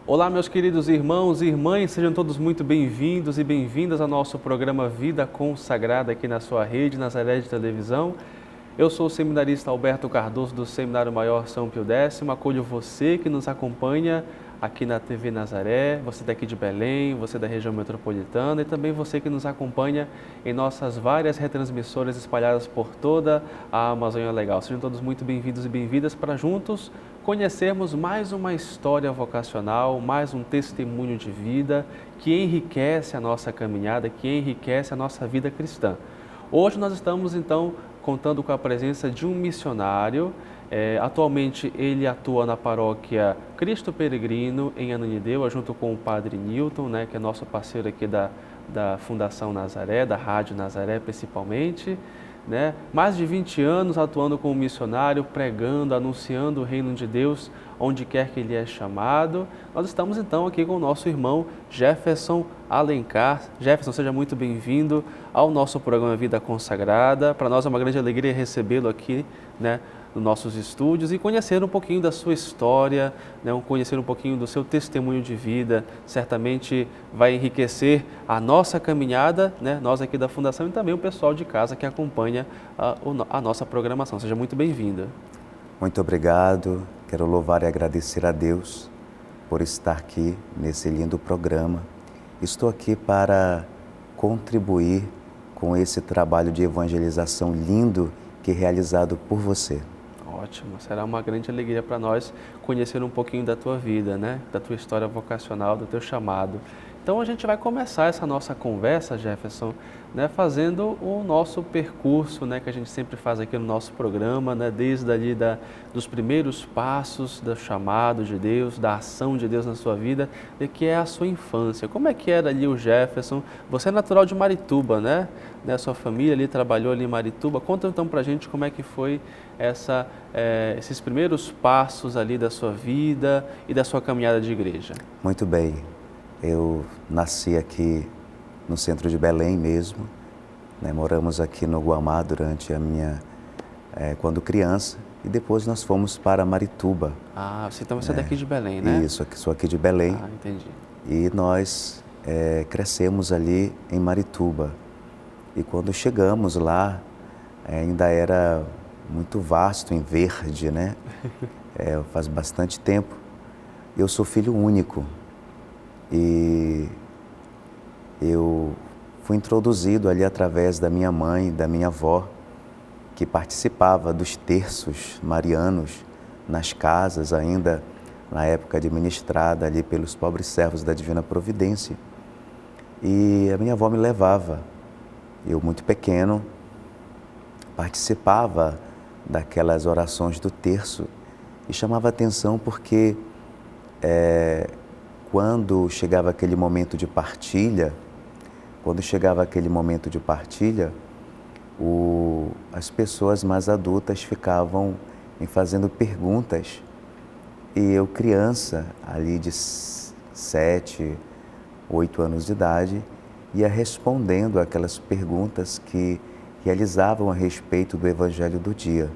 Olá, meus queridos irmãos e irmãs, sejam todos muito bem-vindos e bem-vindas ao nosso programa Vida Consagrada aqui na sua rede Nazaré de Televisão. Eu sou o seminarista Alberto Cardoso do Seminário Maior São Pio X. Acolho você que nos acompanha aqui na TV Nazaré, você daqui de Belém, você da região metropolitana e também você que nos acompanha em nossas várias retransmissoras espalhadas por toda a Amazônia Legal. Sejam todos muito bem-vindos e bem-vindas para juntos conhecermos mais uma história vocacional, mais um testemunho de vida que enriquece a nossa caminhada, que enriquece a nossa vida cristã. Hoje nós estamos então contando com a presença de um missionário. Atualmente ele atua na paróquia Cristo Peregrino em Ananindeua, junto com o Padre Newton, que é nosso parceiro aqui da Fundação Nazaré, da Rádio Nazaré principalmente. Mais de 20 anos atuando como missionário, pregando, anunciando o reino de Deus onde quer que ele é chamado. Nós estamos então aqui com o nosso irmão Jefferson Alencar. Jefferson, seja muito bem-vindo ao nosso programa Vida Consagrada. Para nós é uma grande alegria recebê-lo aqui, nos nossos estúdios e conhecer um pouquinho da sua história, conhecer um pouquinho do seu testemunho de vida. Certamente vai enriquecer a nossa caminhada, nós aqui da Fundação e também o pessoal de casa que acompanha a nossa programação. Seja muito bem-vindo. Muito obrigado. Quero louvar e agradecer a Deus por estar aqui nesse lindo programa. Estou aqui para contribuir com esse trabalho de evangelização lindo que é realizado por você. Ótimo, será uma grande alegria para nós conhecer um pouquinho da tua vida, da tua história vocacional, do teu chamado. Então a gente vai começar essa nossa conversa, Jefferson, fazendo o nosso percurso, que a gente sempre faz aqui no nosso programa, desde ali dos primeiros passos do chamado de Deus, da ação de Deus na sua vida, e que é a sua infância. Como é que era ali o Jefferson? Você é natural de Marituba, A sua família ali trabalhou ali em Marituba. Conta então pra gente como é que foi esses primeiros passos ali da sua vida e da sua caminhada de igreja. Muito bem. Eu nasci aqui no centro de Belém mesmo, moramos aqui no Guamá durante quando criança, e depois nós fomos para Marituba. Ah, então você é daqui de Belém, né? Isso, sou aqui de Belém. Ah, entendi. E nós crescemos ali em Marituba. E quando chegamos lá, ainda era muito vasto em verde, faz bastante tempo. Eu sou filho único. E eu fui introduzido ali através da minha mãe, da minha avó, que participava dos terços marianos nas casas, ainda na época administrada ali pelos pobres servos da Divina Providência. E a minha avó me levava. Eu, muito pequeno, participava daquelas orações do terço e chamava atenção porque quando chegava aquele momento de partilha, as pessoas mais adultas ficavam me fazendo perguntas e eu, criança, ali de 7, 8 anos de idade, ia respondendo aquelas perguntas que realizavam a respeito do Evangelho do dia.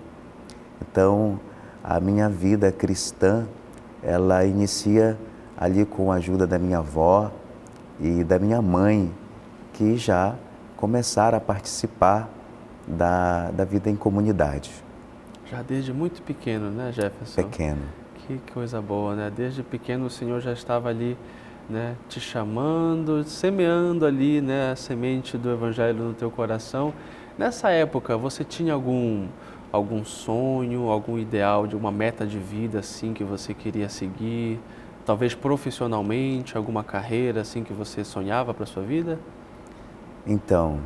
Então, a minha vida cristã, ela inicia ali com a ajuda da minha avó e da minha mãe, que já começaram a participar da vida em comunidade. Já desde muito pequeno, Jefferson? Pequeno. Que coisa boa, Desde pequeno o Senhor já estava ali, te chamando, semeando ali, a semente do Evangelho no teu coração. Nessa época, você tinha algum sonho, algum ideal de uma meta de vida assim que você queria seguir? Talvez profissionalmente, alguma carreira assim que você sonhava para a sua vida? Então,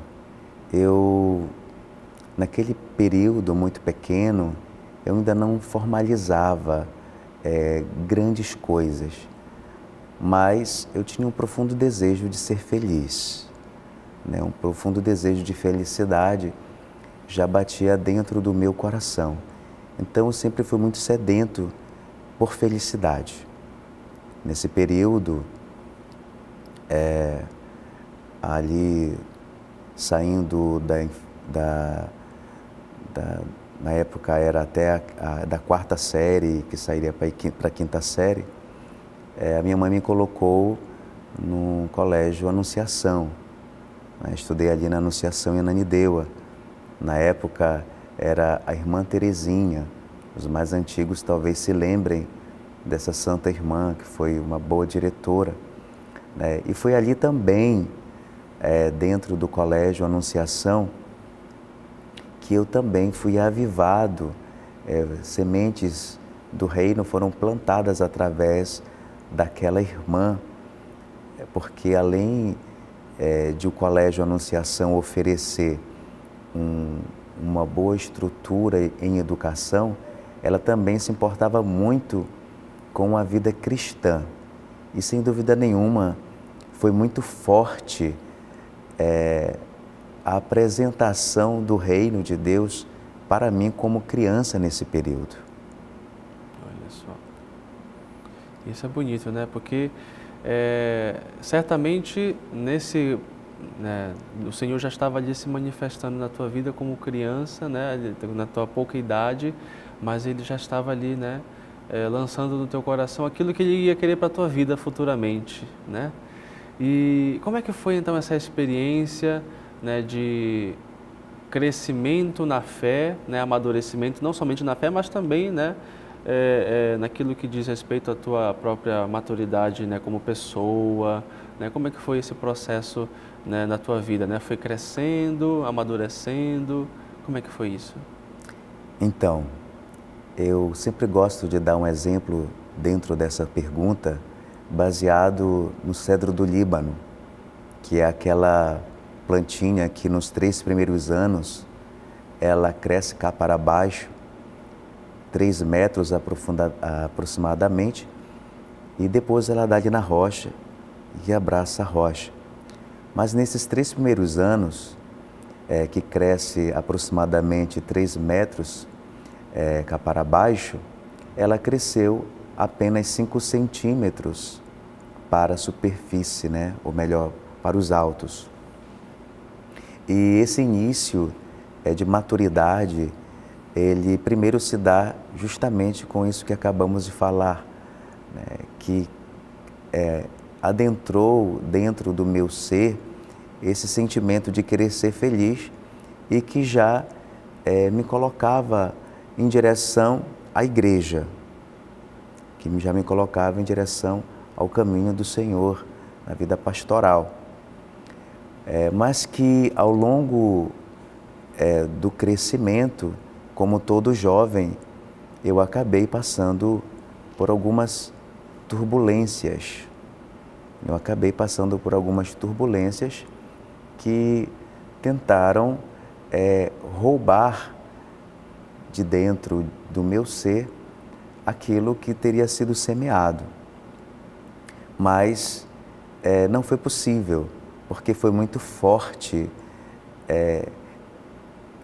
naquele período muito pequeno, eu ainda não formalizava grandes coisas, mas eu tinha um profundo desejo de ser feliz, um profundo desejo de felicidade já batia dentro do meu coração. Então, eu sempre fui muito sedento por felicidade. Nesse período, ali saindo na época era até da quarta série, que sairia para a quinta série, a minha mãe me colocou no colégio Anunciação. Estudei ali na Anunciação em Ananindeua. Na época era a irmã Terezinha. Os mais antigos talvez se lembrem dessa santa irmã, que foi uma boa diretora. E foi ali também, dentro do colégio Anunciação, que eu também fui avivado. Sementes do reino foram plantadas através daquela irmã, porque além de o colégio Anunciação oferecer uma boa estrutura em educação, ela também se importava muito com a vida cristã. E sem dúvida nenhuma foi muito forte a apresentação do reino de Deus para mim como criança nesse período. Olha só, isso é bonito, né? Porque certamente o Senhor já estava ali se manifestando na tua vida como criança, né? Na tua pouca idade, mas Ele já estava ali, né? Lançando no teu coração aquilo que Ele ia querer para a tua vida futuramente, né? E como é que foi então essa experiência, né, de crescimento na fé, né, amadurecimento não somente na fé, mas também, né, naquilo que diz respeito à tua própria maturidade, né, como pessoa, né? Como é que foi esse processo, né, na tua vida, né? Foi crescendo, amadurecendo? Como é que foi isso? Então, eu sempre gosto de dar um exemplo dentro dessa pergunta, baseado no cedro do Líbano, que é aquela plantinha que nos 3 primeiros anos ela cresce cá para baixo, 3 metros aproximadamente, e depois ela dá ali na rocha e abraça a rocha. Mas nesses 3 primeiros anos, que cresce aproximadamente 3 metros cá para baixo, ela cresceu apenas 5 centímetros para a superfície, né? Ou melhor, para os altos. E esse início de maturidade, ele primeiro se dá justamente com isso que acabamos de falar, né? Que adentrou dentro do meu ser esse sentimento de querer ser feliz e que já me colocava em direção à igreja, que já me colocava em direção ao caminho do Senhor, na vida pastoral. Mas que ao longo do crescimento, como todo jovem, eu acabei passando por algumas turbulências. Que tentaram roubar de dentro do meu ser aquilo que teria sido semeado. Mas não foi possível, porque foi muito forte,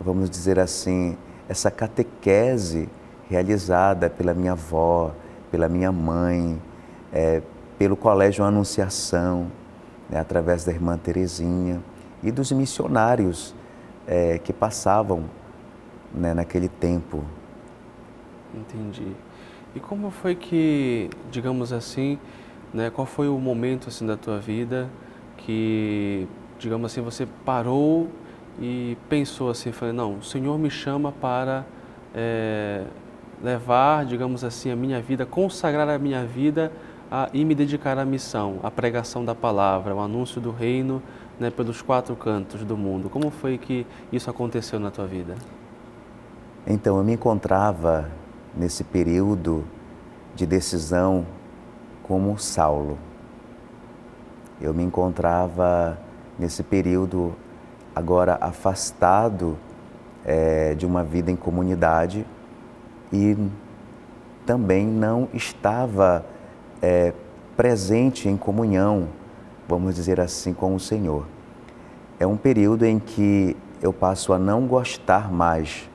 vamos dizer assim, essa catequese realizada pela minha avó, pela minha mãe, pelo Colégio Anunciação, né, através da irmã Terezinha e dos missionários que passavam, né, naquele tempo. Entendi. E como foi que, digamos assim, né, qual foi o momento assim da tua vida que, digamos assim, você parou e pensou assim, falei, não, o Senhor me chama para levar, digamos assim, a minha vida, consagrar a minha vida e me dedicar à missão, à pregação da palavra, ao anúncio do reino, né, pelos 4 cantos do mundo. Como foi que isso aconteceu na tua vida? Então, eu me encontrava nesse período de decisão como Saulo. Eu me encontrava nesse período agora afastado de uma vida em comunidade e também não estava presente em comunhão, vamos dizer assim, com o Senhor. É um período em que eu passo a não gostar mais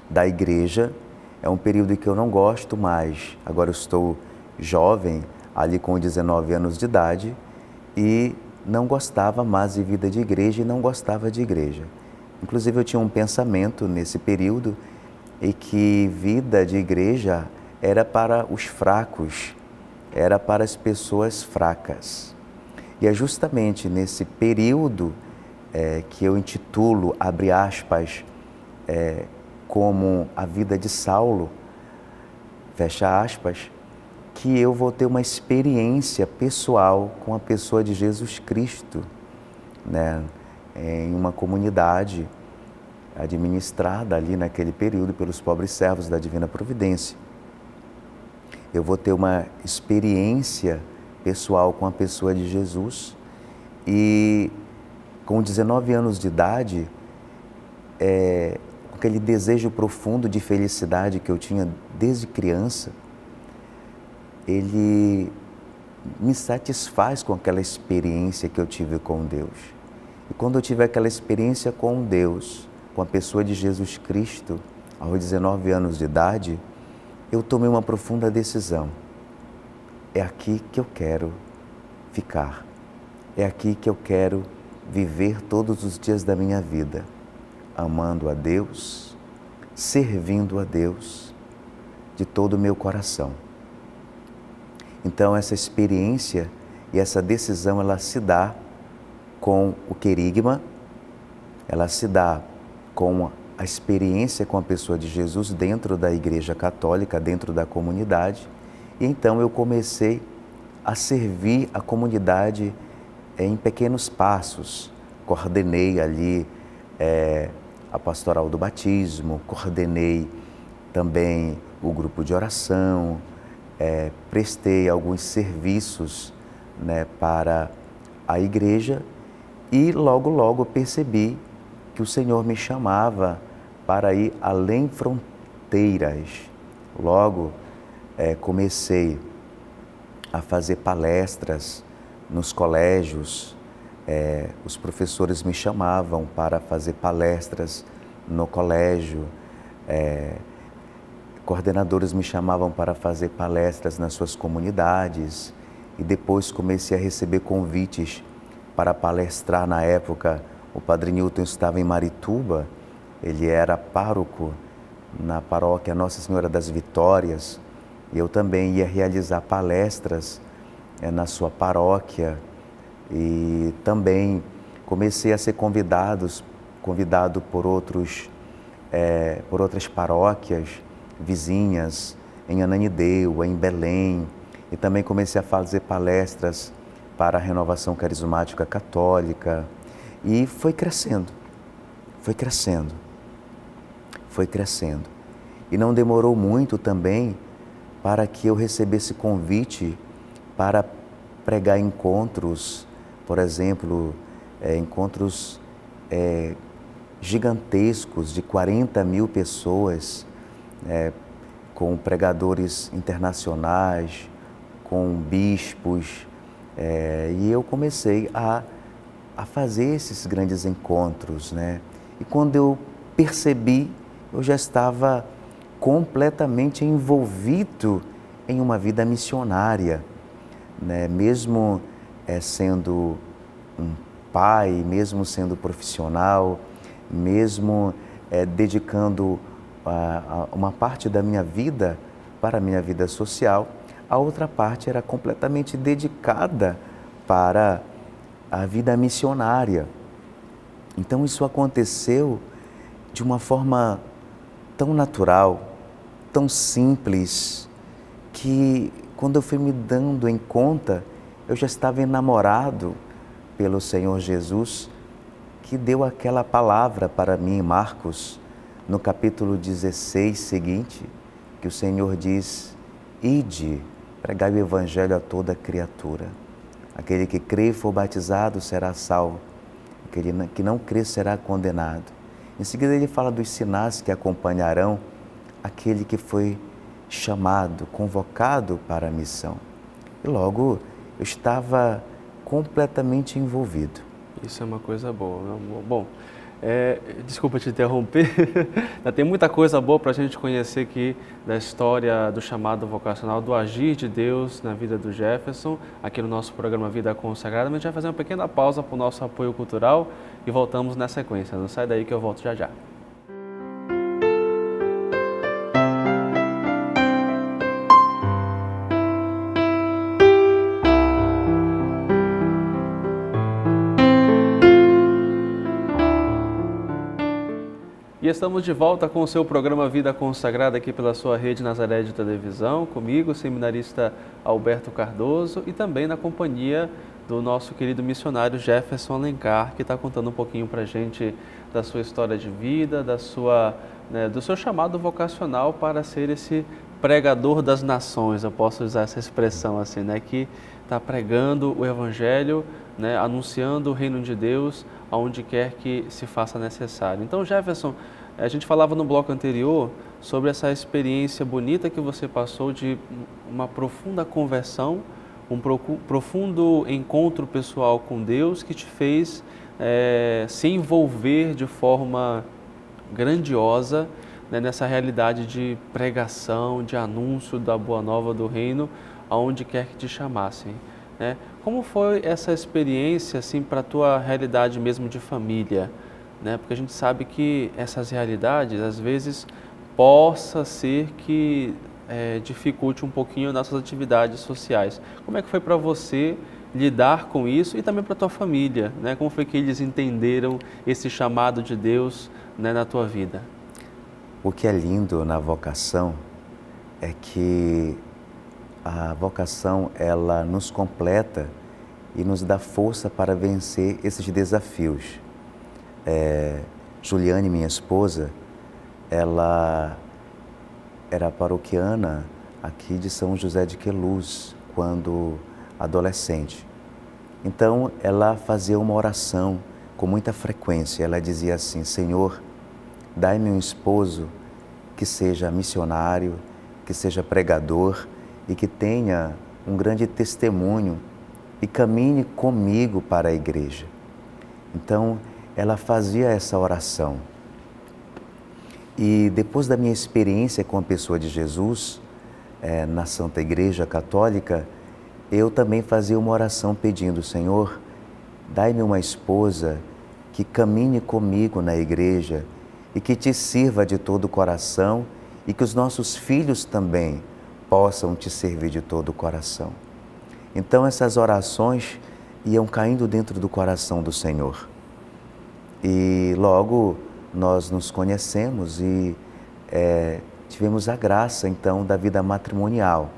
da igreja, é um período em que eu não gosto mais. Agora eu estou jovem, ali com 19 anos de idade, e não gostava mais de vida de igreja e não gostava de igreja. Inclusive eu tinha um pensamento nesse período em que vida de igreja era para os fracos, era para as pessoas fracas. E é justamente nesse período que eu intitulo, abre aspas, como a vida de Saulo, fecha aspas, que eu vou ter uma experiência pessoal com a pessoa de Jesus Cristo, né? Em uma comunidade administrada ali naquele período pelos pobres servos da Divina Providência. Eu vou ter uma experiência pessoal com a pessoa de Jesus e com 19 anos de idade, aquele desejo profundo de felicidade que eu tinha desde criança, ele me satisfaz com aquela experiência que eu tive com Deus. E quando eu tive aquela experiência com Deus, com a pessoa de Jesus Cristo, aos 19 anos de idade, eu tomei uma profunda decisão. É aqui que eu quero ficar. É aqui que eu quero viver todos os dias da minha vida, amando a Deus, servindo a Deus de todo o meu coração. Então, essa experiência e essa decisão, ela se dá com o querigma, ela se dá com a experiência com a pessoa de Jesus dentro da Igreja Católica, dentro da comunidade. E então eu comecei a servir a comunidade em pequenos passos. Coordenei ali a pastoral do batismo, coordenei também o grupo de oração, prestei alguns serviços, né, para a igreja e logo percebi que o Senhor me chamava para ir além fronteiras. Logo comecei a fazer palestras nos colégios, os professores me chamavam para fazer palestras no colégio, coordenadores me chamavam para fazer palestras nas suas comunidades e depois comecei a receber convites para palestrar. Na época, o Padre Newton estava em Marituba, ele era pároco na paróquia Nossa Senhora das Vitórias e eu também ia realizar palestras na sua paróquia e também comecei a ser convidado por outras paróquias vizinhas, em Ananindeua, em Belém, e também comecei a fazer palestras para a Renovação Carismática Católica e foi crescendo. E não demorou muito também para que eu recebesse convite para pregar encontros, por exemplo, encontros gigantescos de 40.000 pessoas, com pregadores internacionais, com bispos, e eu comecei a fazer esses grandes encontros, né? E quando eu percebi, eu já estava completamente envolvido em uma vida missionária, né? Mesmo sendo um pai, mesmo sendo profissional, mesmo dedicando uma parte da minha vida para a minha vida social, a outra parte era completamente dedicada para a vida missionária. Então isso aconteceu de uma forma tão natural, tão simples, que quando eu fui me dando em conta, eu já estava enamorado pelo Senhor Jesus, que deu aquela palavra para mim em Marcos, no capítulo 16 seguinte, que o Senhor diz: ide, pregai o Evangelho a toda criatura. Aquele que crê e for batizado será salvo, aquele que não crê será condenado. Em seguida ele fala dos sinais que acompanharão aquele que foi chamado, convocado para a missão. E logo eu estava completamente envolvido. Isso é uma coisa boa. Bom, desculpa te interromper, tem muita coisa boa para a gente conhecer aqui da história do chamado vocacional, do agir de Deus na vida do Jefferson, aqui no nosso programa Vida Consagrada. Mas a gente vai fazer uma pequena pausa para o nosso apoio cultural e voltamos na sequência. Não sai daí que eu volto já já. E estamos de volta com o seu programa Vida Consagrada aqui pela sua rede Nazaré de Televisão, comigo, o seminarista Alberto Cardoso, e também na companhia do nosso querido missionário Jefferson Alencar, que está contando um pouquinho para a gente da sua história de vida, do seu chamado vocacional para ser esse pregador das nações. Eu posso usar essa expressão assim, né? Que está pregando o Evangelho, né? Anunciando o reino de Deus aonde quer que se faça necessário. Então, Jefferson, a gente falava no bloco anterior sobre essa experiência bonita que você passou de uma profunda conversão, um profundo encontro pessoal com Deus que te fez se envolver de forma grandiosa, né, nessa realidade de pregação, de anúncio da Boa Nova do Reino, aonde quer que te chamassem, né? Como foi essa experiência assim, para a tua realidade mesmo de família? Né? Porque a gente sabe que essas realidades, às vezes, possa ser que dificulte um pouquinho nossas atividades sociais. Como é que foi para você lidar com isso e também para a tua família, né? Como foi que eles entenderam esse chamado de Deus, né, na tua vida? O que é lindo na vocação é que a vocação, ela nos completa e nos dá força para vencer esses desafios. Juliane, minha esposa, ela era paroquiana aqui de São José de Queluz, quando adolescente. Então, ela fazia uma oração com muita frequência. Ela dizia assim: Senhor, dai-me um esposo que seja missionário, que seja pregador e que tenha um grande testemunho e caminhe comigo para a igreja. Então, ela fazia essa oração. E depois da minha experiência com a pessoa de Jesus, na Santa Igreja Católica, eu também fazia uma oração pedindo: Senhor, dai-me uma esposa que caminhe comigo na igreja e que te sirva de todo o coração e que os nossos filhos também possam te servir de todo o coração. Então essas orações iam caindo dentro do coração do Senhor. E logo nós nos conhecemos e tivemos a graça então da vida matrimonial.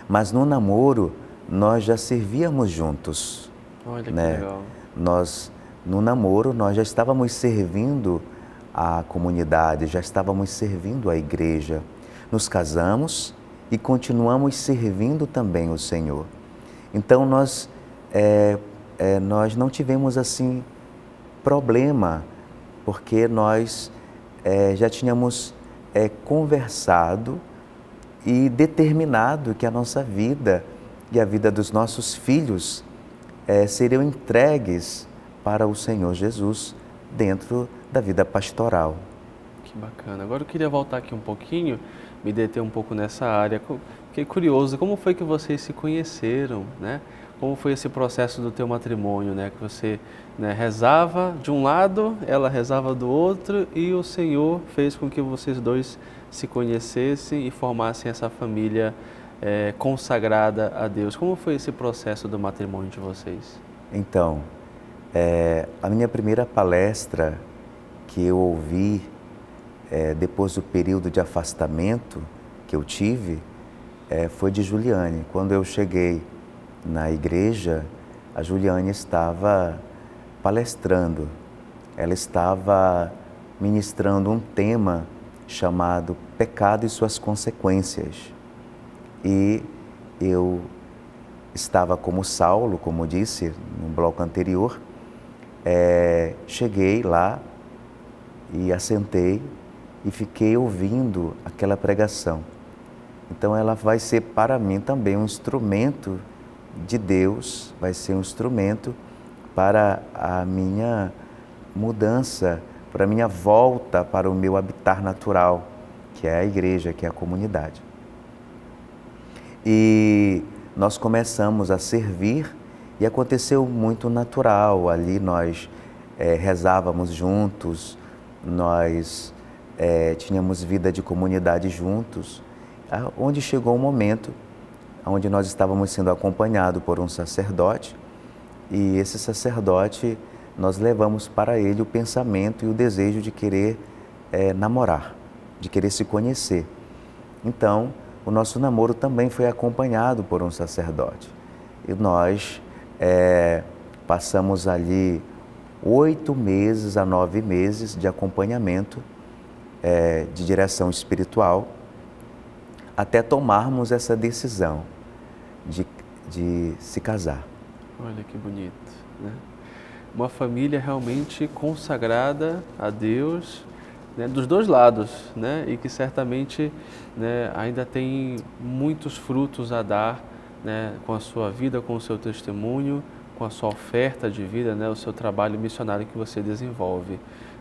Mas no namoro nós já servíamos juntos. Olha que né? legal. No namoro nós já estávamos servindo a comunidade, já estávamos servindo a igreja. Nos casamos e continuamos servindo também o Senhor. Então nós não tivemos assim problema, porque nós já tínhamos conversado e determinado que a nossa vida e a vida dos nossos filhos seriam entregues para o Senhor Jesus dentro da vida pastoral. Que bacana. Agora eu queria voltar aqui um pouquinho, me deter um pouco nessa área. Fiquei curioso, como foi que vocês se conheceram, né? Como foi esse processo do teu matrimônio, né? Que você, né, rezava de um lado, ela rezava do outro e o Senhor fez com que vocês dois se conhecessem e formassem essa família consagrada a Deus. Como foi esse processo do matrimônio de vocês? Então, a minha primeira palestra que eu ouvi depois do período de afastamento que eu tive foi de Juliane. Quando eu cheguei na igreja, a Juliane estava palestrando. Ela estava ministrando um tema chamado Pecado e suas consequências. E eu estava como Saulo, como disse no bloco anterior, cheguei lá e assentei e fiquei ouvindo aquela pregação. Então ela vai ser para mim também um instrumento de Deus, vai ser um instrumento para a minha mudança, para a minha volta para o meu habitat natural, que é a igreja, que é a comunidade. E nós começamos a servir e aconteceu muito natural. Ali nós rezávamos juntos, nós tínhamos vida de comunidade juntos, onde chegou um momento onde nós estávamos sendo acompanhados por um sacerdote, e esse sacerdote nós levamos para ele o pensamento e o desejo de querer namorar, de querer se conhecer. Então, o nosso namoro também foi acompanhado por um sacerdote. E nós passamos ali 8 meses a 9 meses de acompanhamento, de direção espiritual, até tomarmos essa decisão de se casar. Olha que bonito, né? Uma família realmente consagrada a Deus, né, dos dois lados, né, e que certamente, né, ainda tem muitos frutos a dar, né, com a sua vida, com o seu testemunho, com a sua oferta de vida, né, o seu trabalho missionário que você desenvolve,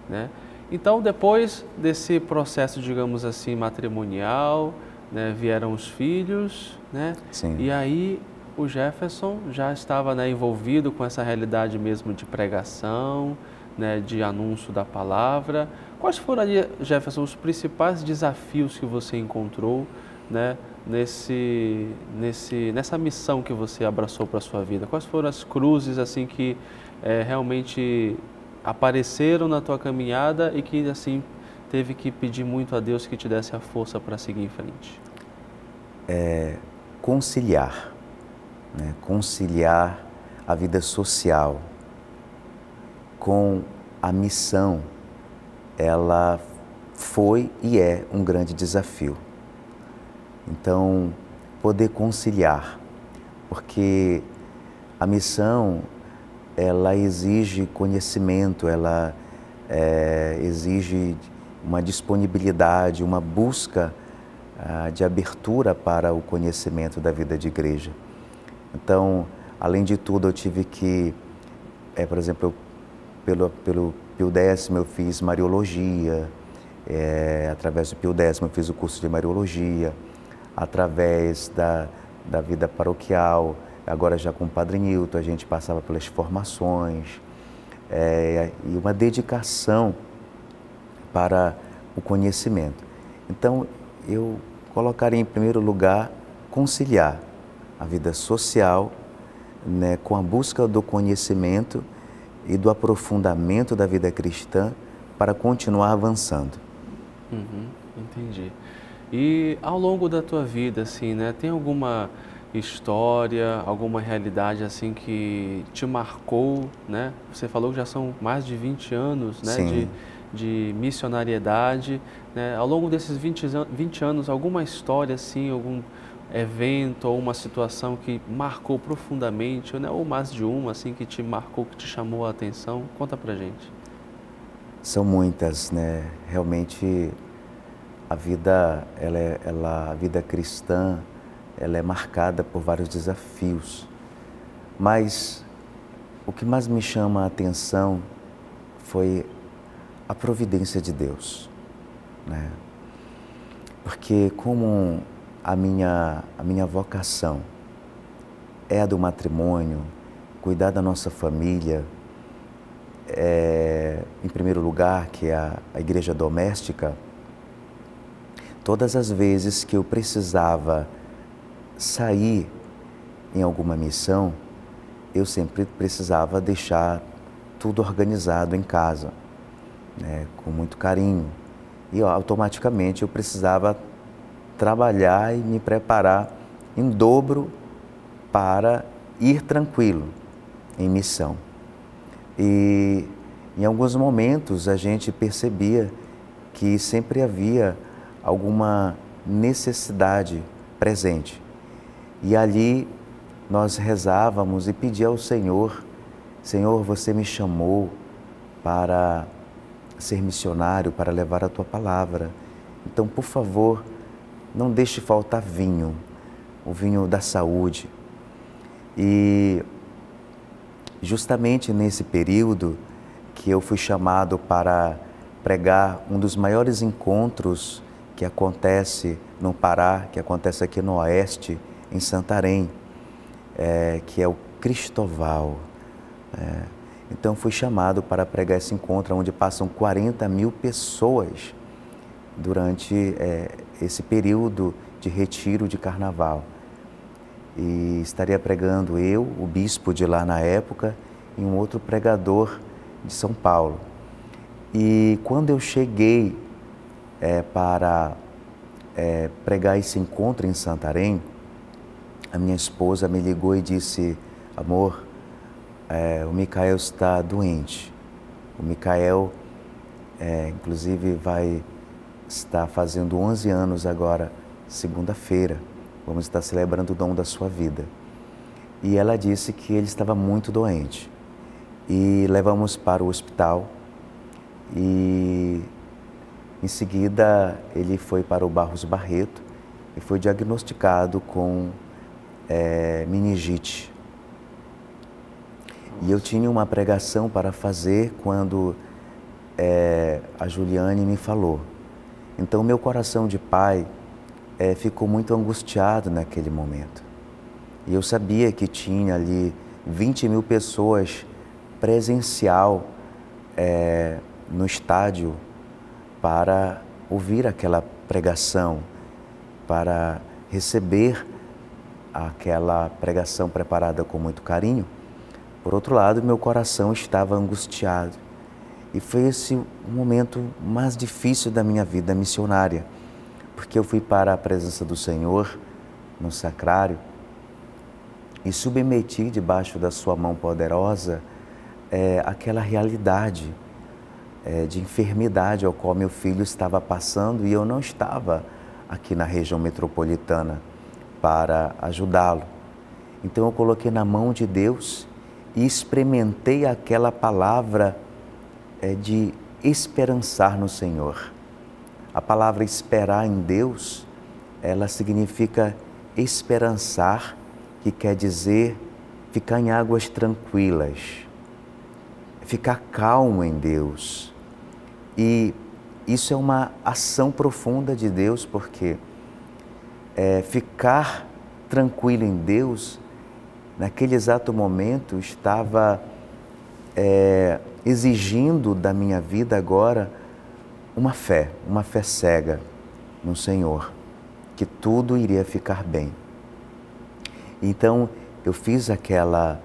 né? Então, depois desse processo, digamos assim, matrimonial, né, vieram os filhos, né? Sim. E aí o Jefferson já estava, né, envolvido com essa realidade mesmo de pregação, né, de anúncio da palavra. Quais foram ali, Jefferson, os principais desafios que você encontrou, né, nessa missão que você abraçou para a sua vida? Quais foram as cruzes assim que realmente apareceram na tua caminhada e que assim teve que pedir muito a Deus que te desse a força para seguir em frente? Conciliar, né? Conciliar a vida social com a missão, ela foi e é um grande desafio. Então, poder conciliar, porque a missão, ela exige conhecimento, ela exige uma disponibilidade, uma busca de abertura para o conhecimento da vida de igreja. Então, além de tudo, eu tive que, por exemplo, pelo Pio X eu fiz Mariologia, através do Pio X eu fiz o curso de Mariologia, através da vida paroquial, agora já com o Padre Nilton, a gente passava pelas formações, e uma dedicação para o conhecimento. Então, eu colocaria em primeiro lugar conciliar a vida social, né, com a busca do conhecimento e do aprofundamento da vida cristã para continuar avançando. Entendi. E ao longo da tua vida, assim, né, tem alguma história, alguma realidade assim que te marcou, né? Você falou que já são mais de 20 anos, né, de missionariedade, né? Ao longo desses 20 anos, alguma história assim, algum evento ou uma situação que marcou profundamente, né, ou mais de uma assim que te marcou, que te chamou a atenção? Conta pra gente. São muitas, né? Realmente a vida, a vida cristã, ela é marcada por vários desafios. Mas o que mais me chama a atenção foi a providência de Deus, né? Porque como a minha vocação é a do matrimônio, cuidar da nossa família, em primeiro lugar, que é a igreja doméstica, todas as vezes que eu precisava sair em alguma missão, eu sempre precisava deixar tudo organizado em casa, né, com muito carinho. E automaticamente eu precisava trabalhar e me preparar em dobro para ir tranquilo em missão. E em alguns momentos a gente percebia que sempre havia alguma necessidade presente. E ali nós rezávamos e pedíamos ao Senhor: Senhor, você me chamou para ser missionário, para levar a Tua palavra. Então, por favor, não deixe faltar vinho, o vinho da saúde. E justamente nesse período que eu fui chamado para pregar um dos maiores encontros que acontece no Pará, que acontece aqui no Oeste, em Santarém, que é o Cristoval. Então fui chamado para pregar esse encontro, onde passam 40.000 pessoas durante esse período de retiro de carnaval. E estaria pregando eu, o bispo de lá na época, e um outro pregador de São Paulo. E quando eu cheguei para pregar esse encontro em Santarém, a minha esposa me ligou e disse: amor, o Micael está doente. O Micael, inclusive, vai estar fazendo 11 anos agora, segunda-feira. Vamos estar celebrando o dom da sua vida. E ela disse que ele estava muito doente. E levamos para o hospital e em seguida ele foi para o Barros Barreto e foi diagnosticado com meningite. E eu tinha uma pregação para fazer quando a Juliane me falou. Então meu coração de pai ficou muito angustiado naquele momento. E eu sabia que tinha ali 20 mil pessoas presencial no estádio para ouvir aquela pregação, para receber aquela pregação preparada com muito carinho. Por outro lado, meu coração estava angustiado. E foi esse o momento mais difícil da minha vida missionária, porque eu fui para a presença do Senhor no sacrário e submeti debaixo da sua mão poderosa aquela realidade de enfermidade ao qual meu filho estava passando e eu não estava aqui na região metropolitana para ajudá-lo. Então eu coloquei na mão de Deus e experimentei aquela palavra de esperançar no Senhor. A palavra esperar em Deus, ela significa esperançar, que quer dizer ficar em águas tranquilas, ficar calmo em Deus. E isso é uma ação profunda de Deus, porque ficar tranquilo em Deus, naquele exato momento, estava exigindo da minha vida agora uma fé cega no Senhor, que tudo iria ficar bem. Então, eu fiz aquela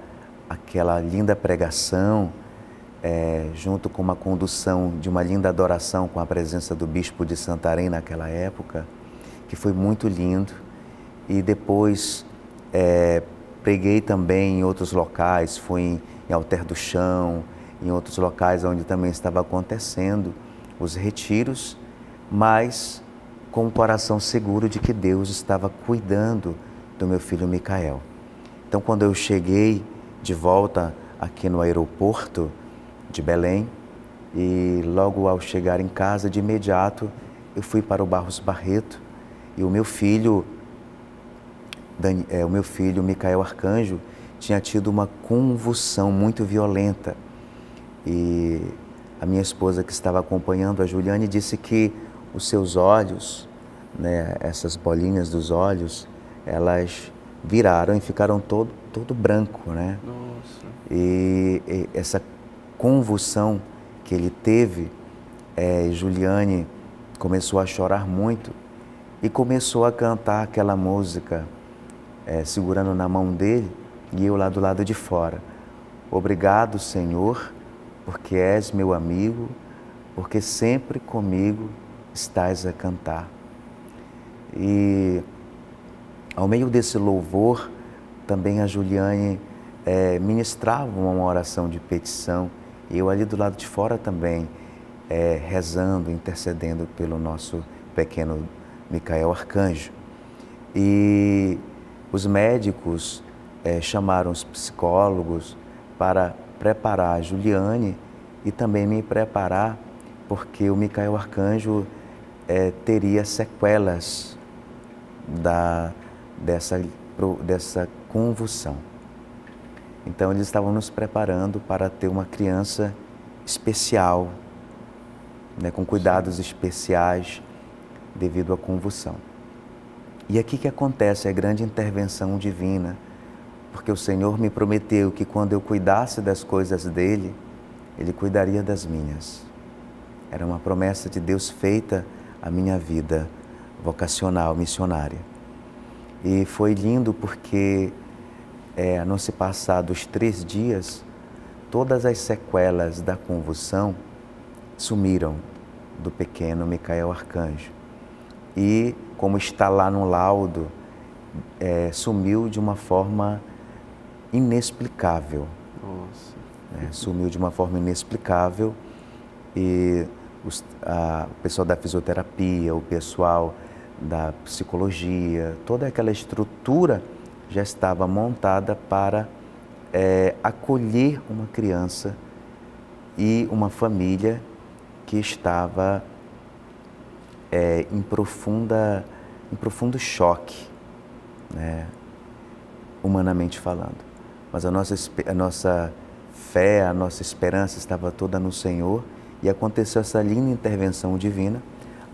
linda pregação, junto com uma condução de uma linda adoração com a presença do Bispo de Santarém naquela época, que foi muito lindo. E depois preguei também em outros locais, fui em Alter do Chão, em outros locais onde também estava acontecendo os retiros, mas com o coração seguro de que Deus estava cuidando do meu filho Micael. Então, quando eu cheguei de volta aqui no aeroporto de Belém, e logo ao chegar em casa, de imediato, eu fui para o Barros Barreto e o meu filho Micael Arcanjo tinha tido uma convulsão muito violenta. E a minha esposa, que estava acompanhando, a Juliane, disse que os seus olhos, né, essas bolinhas dos olhos, elas viraram e ficaram todo branco, né? Nossa. E essa convulsão que ele teve, Juliane começou a chorar muito e começou a cantar aquela música, segurando na mão dele e eu lá do lado de fora. Obrigado, Senhor, porque és meu amigo, porque sempre comigo estás a cantar. E ao meio desse louvor, também a Juliane ministrava uma oração de petição, e eu ali do lado de fora também, rezando, intercedendo pelo nosso pequeno Micael Arcanjo. E os médicos chamaram os psicólogos para preparar a Juliane e também me preparar, porque o Micael Arcanjo teria sequelas dessa convulsão. Então eles estavam nos preparando para ter uma criança especial, né, com cuidados especiais devido à convulsão. E aqui que acontece a grande intervenção divina, porque o Senhor me prometeu que quando eu cuidasse das coisas dele, Ele cuidaria das minhas. Era uma promessa de Deus feita à minha vida vocacional, missionária. E foi lindo porque, não se passados 3 dias, todas as sequelas da convulsão sumiram do pequeno Micael Arcanjo. E, como está lá no laudo, sumiu de uma forma inexplicável. Nossa. Sumiu de uma forma inexplicável e o pessoal da fisioterapia, o pessoal da psicologia, toda aquela estrutura já estava montada para acolher uma criança e uma família que estava em profundo choque, né, humanamente falando. Mas a nossa fé, a nossa esperança estava toda no Senhor e aconteceu essa linda intervenção divina,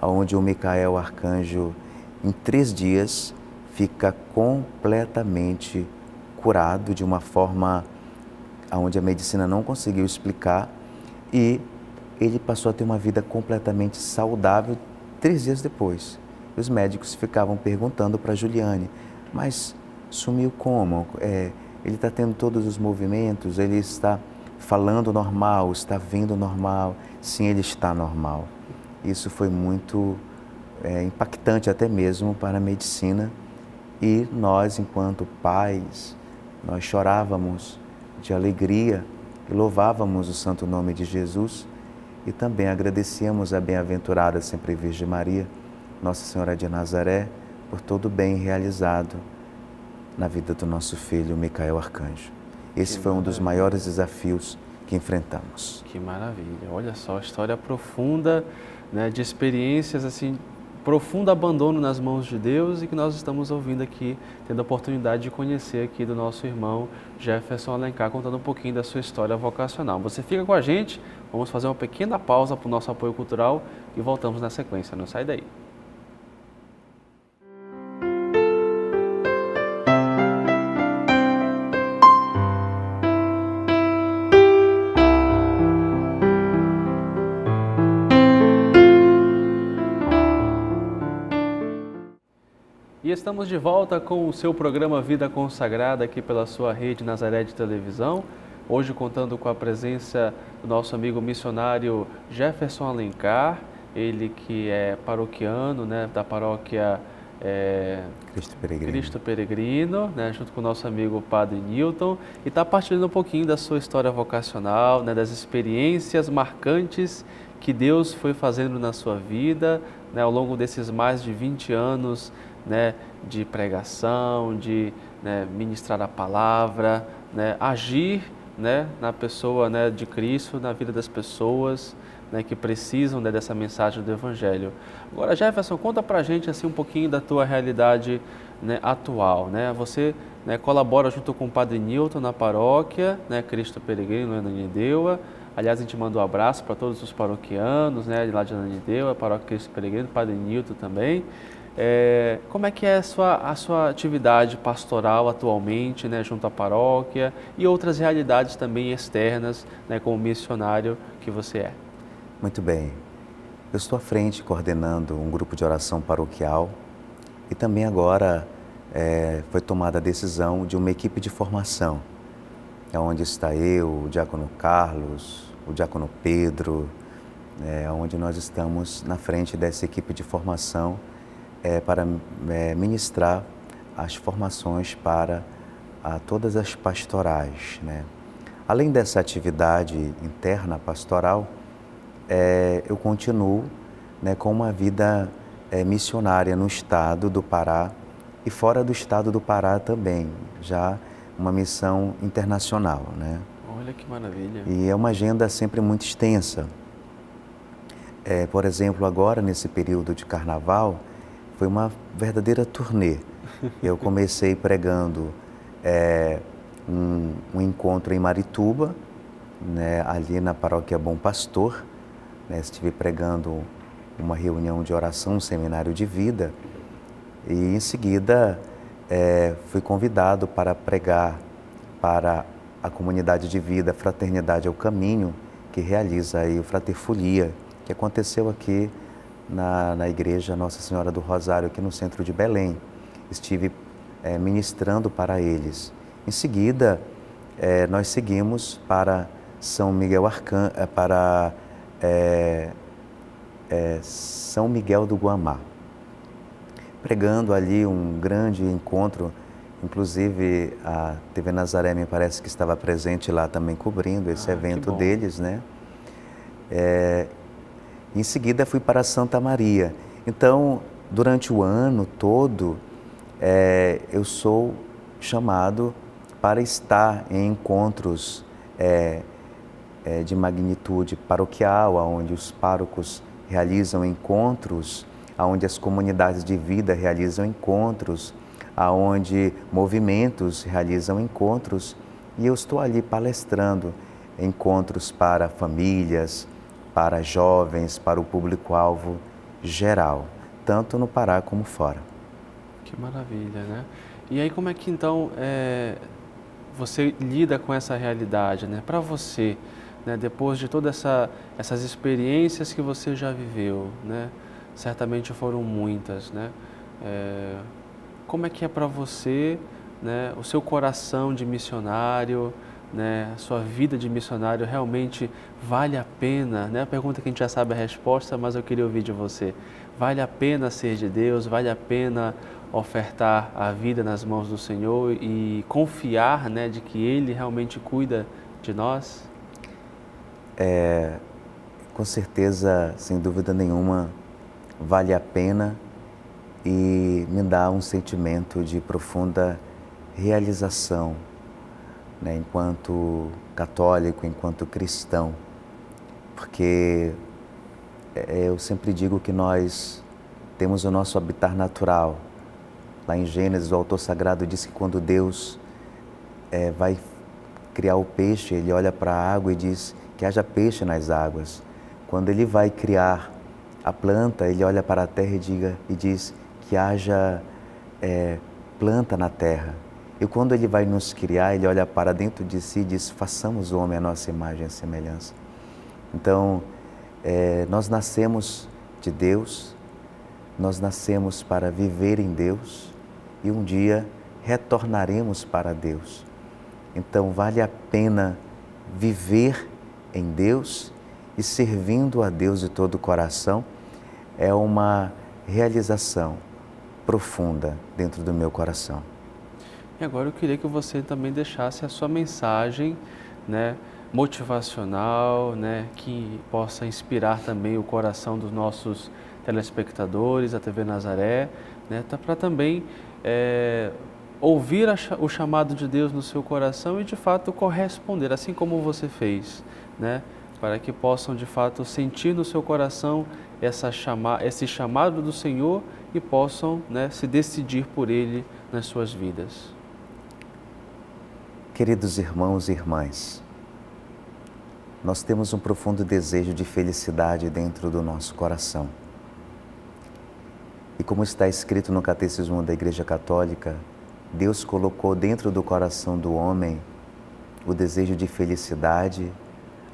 onde o Micael Arcanjo, em 3 dias, fica completamente curado de uma forma onde a medicina não conseguiu explicar, e ele passou a ter uma vida completamente saudável 3 dias depois. Os médicos ficavam perguntando para Juliane, mas sumiu como? Ele está tendo todos os movimentos, ele está falando normal, está vendo normal. Sim, ele está normal. Isso foi muito impactante até mesmo para a medicina, e nós, enquanto pais, nós chorávamos de alegria e louvávamos o santo nome de Jesus, e também agradecíamos a bem-aventurada sempre Virgem Maria, Nossa Senhora de Nazaré, por todo o bem realizado na vida do nosso filho Micael Arcanjo. Esse foi um dos maiores desafios que enfrentamos. Que maravilha! Olha só, história profunda, né, de experiências assim, profundo abandono nas mãos de Deus, e que nós estamos ouvindo aqui, tendo a oportunidade de conhecer aqui do nosso irmão Jefferson Alencar, contando um pouquinho da sua história vocacional. Você fica com a gente, vamos fazer uma pequena pausa para o nosso apoio cultural e voltamos na sequência, não sai daí. E estamos de volta com o seu programa Vida Consagrada aqui pela sua rede Nazaré de Televisão. Hoje contando com a presença do nosso amigo missionário Jefferson Alencar, ele que é paroquiano, né, da paróquia Cristo Peregrino, né, junto com o nosso amigo Padre Newton, e está partilhando um pouquinho da sua história vocacional, né, das experiências marcantes que Deus foi fazendo na sua vida, né, ao longo desses mais de 20 anos, né, de pregação, de, né, ministrar a palavra, né, agir, né, na pessoa, né, de Cristo, na vida das pessoas, né, que precisam, né, dessa mensagem do Evangelho. Agora, Jefferson, conta pra gente assim, um pouquinho da tua realidade, né, atual. Né? Você, né, colabora junto com o Padre Newton na paróquia, né, Cristo Peregrino, em Ananindeua. Aliás, a gente manda um abraço para todos os paroquianos, né, de lá de Ananindeua, a paróquia Cristo Peregrino, Padre Newton também. Como é que é a sua atividade pastoral atualmente, né, junto à paróquia, e outras realidades também externas, né, como missionário que você é? Muito bem. Eu estou à frente coordenando um grupo de oração paroquial, e também agora foi tomada a decisão de uma equipe de formação, onde está eu, o diácono Carlos, o diácono Pedro, onde nós estamos na frente dessa equipe de formação para ministrar as formações para todas as pastorais, né? Além dessa atividade interna pastoral, eu continuo, né, com uma vida missionária no estado do Pará e fora do estado do Pará também, já uma missão internacional, né? Olha que maravilha! E é uma agenda sempre muito extensa. Por exemplo, agora nesse período de carnaval, foi uma verdadeira turnê. Eu comecei pregando um encontro em Marituba, né, ali na paróquia Bom Pastor, né, estive pregando uma reunião de oração, um seminário de vida, e em seguida fui convidado para pregar para a comunidade de vida Fraternidade ao Caminho, que realiza aí o Fraterfolia, que aconteceu aqui na igreja Nossa Senhora do Rosário, aqui no centro de Belém. Estive ministrando para eles. Em seguida, nós seguimos para São Miguel São Miguel do Guamá, pregando ali um grande encontro. Inclusive a TV Nazaré me parece que estava presente lá também cobrindo esse evento deles, né? Em seguida fui para Santa Maria. Então, durante o ano todo, eu sou chamado para estar em encontros de magnitude paroquial, onde os párocos realizam encontros, onde as comunidades de vida realizam encontros, onde movimentos realizam encontros, e eu estou ali palestrando encontros para famílias, para jovens, para o público-alvo geral, tanto no Pará como fora. Que maravilha, né? E aí como é que então você lida com essa realidade, né? Para você, né? Depois de todas essas experiências que você já viveu, né? Certamente foram muitas, né? Como é que é para você, né? O seu coração de missionário, né? A sua vida de missionário realmente vale a pena, né? A pergunta que a gente já sabe a resposta, mas eu queria ouvir de você. Vale a pena ser de Deus? Vale a pena ofertar a vida nas mãos do Senhor e confiar, né, de que Ele realmente cuida de nós? Com certeza, sem dúvida nenhuma, vale a pena e me dá um sentimento de profunda realização, né, enquanto católico, enquanto cristão, porque eu sempre digo que nós temos o nosso habitat natural. Lá em Gênesis, o autor sagrado diz que quando Deus vai criar o peixe, Ele olha para a água e diz que haja peixe nas águas. Quando Ele vai criar a planta, Ele olha para a terra e diz que haja planta na terra. E quando Ele vai nos criar, Ele olha para dentro de si e diz: façamos o homem à nossa imagem e semelhança. Então, nós nascemos de Deus, nós nascemos para viver em Deus e um dia retornaremos para Deus. Então, vale a pena viver em Deus e servindo a Deus de todo o coração. É uma realização profunda dentro do meu coração. E agora eu queria que você também deixasse a sua mensagem, né, motivacional, né, que possa inspirar também o coração dos nossos telespectadores, da TV Nazaré, né, para também ouvir o chamado de Deus no seu coração e de fato corresponder, assim como você fez, né, para que possam de fato sentir no seu coração esse chamado do Senhor e possam, né, se decidir por Ele nas suas vidas. Queridos irmãos e irmãs, nós temos um profundo desejo de felicidade dentro do nosso coração. E como está escrito no Catecismo da Igreja Católica, Deus colocou dentro do coração do homem o desejo de felicidade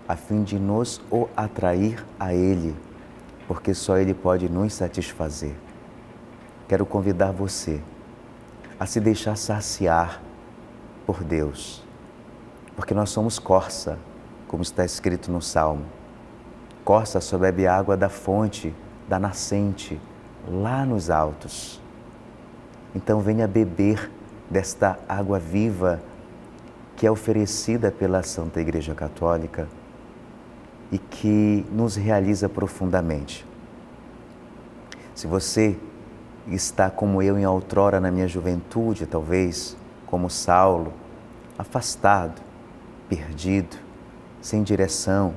a fim de nos atrair a Ele, porque só Ele pode nos satisfazer. Quero convidar você a se deixar saciar por Deus, porque nós somos corça, como está escrito no Salmo. Corça só bebe água da fonte, da nascente, lá nos altos. Então venha beber desta água viva que é oferecida pela Santa Igreja Católica e que nos realiza profundamente. Se você está como eu em outrora na minha juventude, talvez, como Saulo, afastado, perdido, sem direção,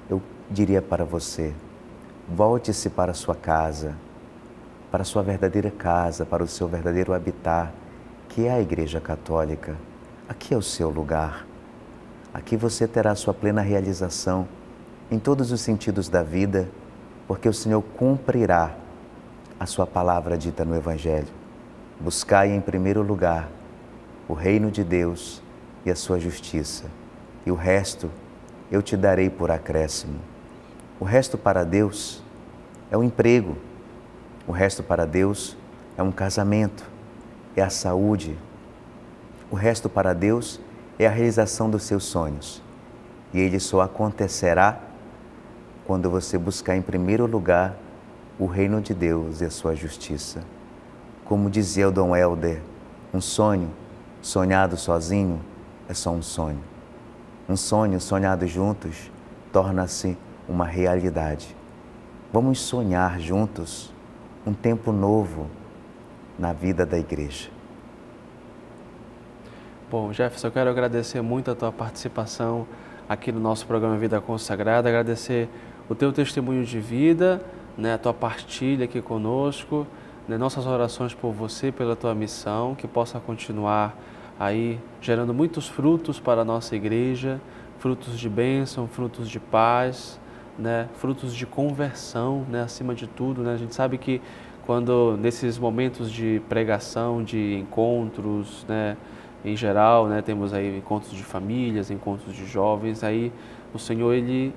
eu diria para você: volte-se para a sua casa, para a sua verdadeira casa, para o seu verdadeiro habitat, que é a Igreja Católica. Aqui é o seu lugar. Aqui você terá sua plena realização em todos os sentidos da vida, porque o Senhor cumprirá a sua palavra dita no Evangelho. Buscai em primeiro lugar o reino de Deus e a sua justiça, e o resto eu te darei por acréscimo. O resto para Deus é o emprego, o resto para Deus é um casamento, é a saúde, o resto para Deus é a realização dos seus sonhos. E ele só acontecerá quando você buscar em primeiro lugar o reino de Deus e a sua justiça. Como dizia o Dom Helder, um sonho sonhado sozinho é só um sonho. Um sonho sonhado juntos torna-se uma realidade. Vamos sonhar juntos um tempo novo na vida da igreja. Bom, Jefferson, eu quero agradecer muito a tua participação aqui no nosso programa Vida Consagrada, agradecer o teu testemunho de vida, né, a tua partilha aqui conosco, né, nossas orações por você, pela tua missão, que possa continuar aí gerando muitos frutos para a nossa igreja, frutos de bênção, frutos de paz, né, frutos de conversão, né, acima de tudo, né, a gente sabe que quando nesses momentos de pregação, de encontros, né, em geral, né, temos aí encontros de famílias, encontros de jovens, aí o Senhor, Ele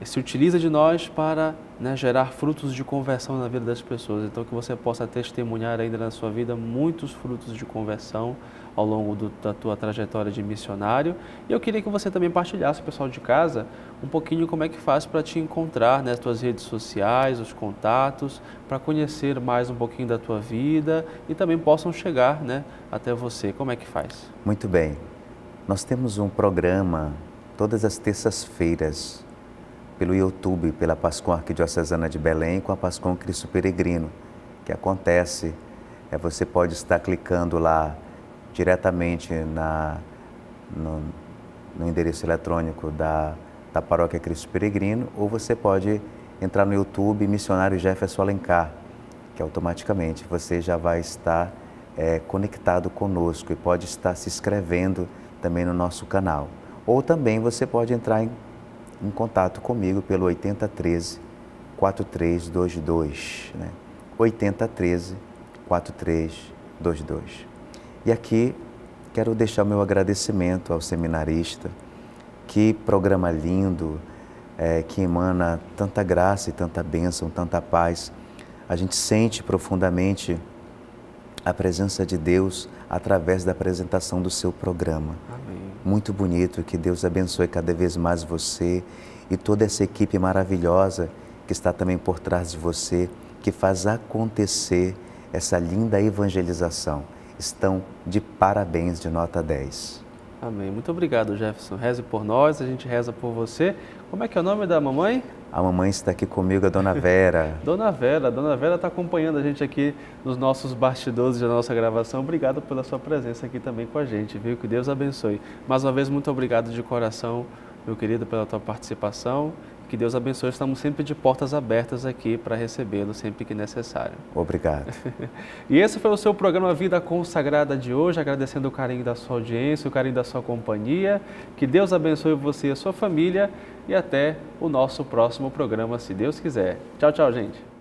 se utiliza de nós para, né, gerar frutos de conversão na vida das pessoas. Então, que você possa testemunhar ainda na sua vida muitos frutos de conversão ao longo da tua trajetória de missionário. E eu queria que você também partilhasse, o pessoal de casa, um pouquinho como é que faz para te encontrar, né, nas tuas redes sociais, os contatos, para conhecer mais um pouquinho da tua vida e também possam chegar, né, até você. Como é que faz? Muito bem. Nós temos um programa todas as terças-feiras pelo YouTube, pela Pascom Arquidiocesana de Belém, com a Pascom Cristo Peregrino. O que acontece é você pode estar clicando lá diretamente no endereço eletrônico da Paróquia Cristo Peregrino, ou você pode entrar no YouTube Missionário Jefferson Alencar, que automaticamente você já vai estar conectado conosco e pode estar se inscrevendo também no nosso canal. Ou também você pode entrar em contato comigo pelo 8013-4322, né? 8013-4322. E aqui quero deixar meu agradecimento ao seminarista. Que programa lindo, que emana tanta graça e tanta bênção, tanta paz. A gente sente profundamente a presença de Deus através da apresentação do seu programa. Amém. Muito bonito, que Deus abençoe cada vez mais você e toda essa equipe maravilhosa que está também por trás de você, que faz acontecer essa linda evangelização. Estão de parabéns, de nota 10. Amém. Muito obrigado, Jefferson. Reze por nós, a gente reza por você. Como é que é o nome da mamãe? A mamãe está aqui comigo, a Dona Vera. Dona Vera está acompanhando a gente aqui nos nossos bastidores da nossa gravação. Obrigado pela sua presença aqui também com a gente, viu? Que Deus abençoe. Mais uma vez, muito obrigado de coração, meu querido, pela tua participação. Que Deus abençoe. Estamos sempre de portas abertas aqui para recebê-lo sempre que necessário. Obrigado. E esse foi o seu programa Vida Consagrada de hoje, agradecendo o carinho da sua audiência, o carinho da sua companhia. Que Deus abençoe você e a sua família e até o nosso próximo programa, se Deus quiser. Tchau, tchau, gente.